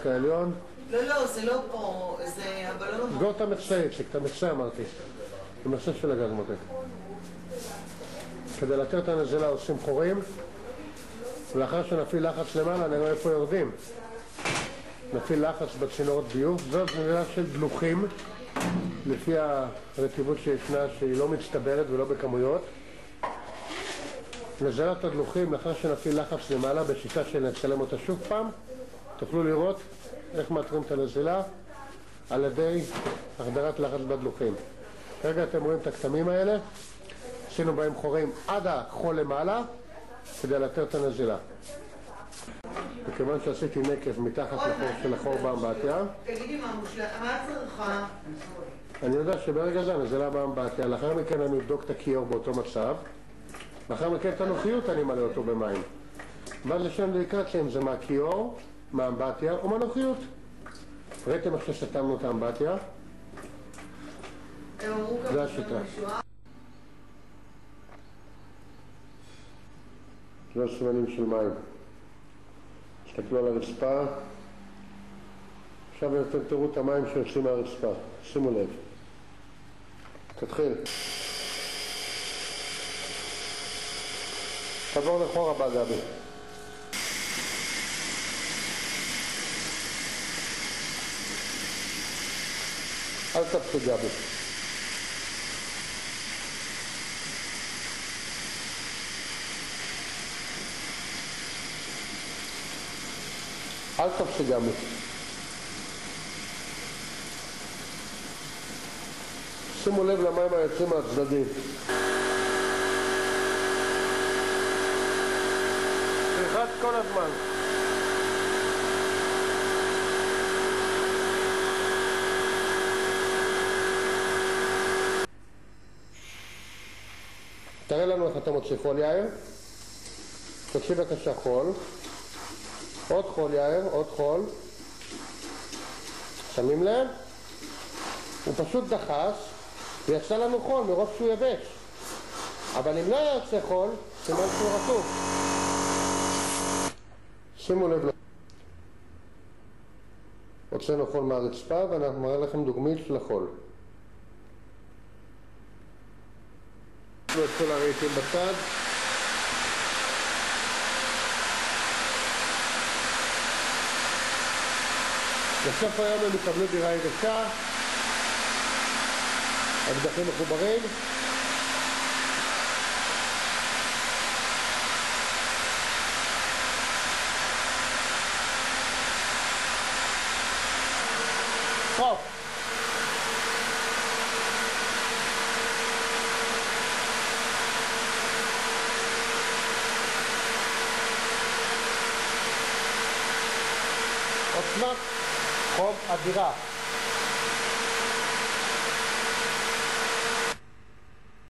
העליון. לא, זה לא פה, זה הבלון. סגור את המכסה, את המכסה אמרתי. המכסה של הגז מותק. כדי לתת את הנזלה עושים חורים, ולאחר שנפעיל לחץ למעלה נראה איפה יורדים. נפעיל לחץ בצינורות ביוב. זאת נזלה של דלוחים, לפי הרטיבות שישנה, שהיא לא מצטברת ולא בכמויות. נזלת הדלוחים, לאחר שנפעיל לחץ למעלה, בשיטה שנצלם אותה שוב פעם, תוכלו לראות איך מאתרים את הנזלה על ידי החדרת לחץ בדלוחים. כרגע אתם רואים את הכתמים האלה, עשינו בהם חורים עד החול למעלה כדי לאתר את הנזלה. וכיוון שעשיתי נקב מתחת לחור של החור באמבטיה, תגידי מה צריכה? אני יודע שברגע זה הנזלה באמבטיה, לאחר מכן אני אבדוק את הכיור באותו מצב, לאחר מכן את הנוחיות אני מלא אותו במים. ואז יש לנו אינדיקציה אם זה מהכיור, מהאמבטיה או מהנוחיות. ראיתם איך שסתמנו את האמבטיה? זה השיטה. זה הסימנים של מים. תסתכלו על הרצפה. עכשיו אתם תראו את המים שיוצאים מהרצפה. שימו לב. תתחיל. תעבור לחור הבא, גבי. אל תפסיק, גבי. אל תפסיק, גבי. שימו לב למים היוצאים מהצדדים. תלחץ כל הזמן. תראה לנו איך אתה מוציא חול, יאיר. תוציא בבקשה חול. עוד חול, יאיר, עוד חול. שמים לב? הוא פשוט דחס ויצא לנו חול מרוב שהוא יבש. אבל אם לא יוצא חול, סימן שהוא רטוב. שימו לב. הוצאנו חול מהרצפה ואנחנו מראה לכם דוגמית של החול. את כל הרהיטים בצד. בסוף היום הם יקבלו דירה יבשה, אקדחים מחוברים. סוף. עוצמת חום אדירה.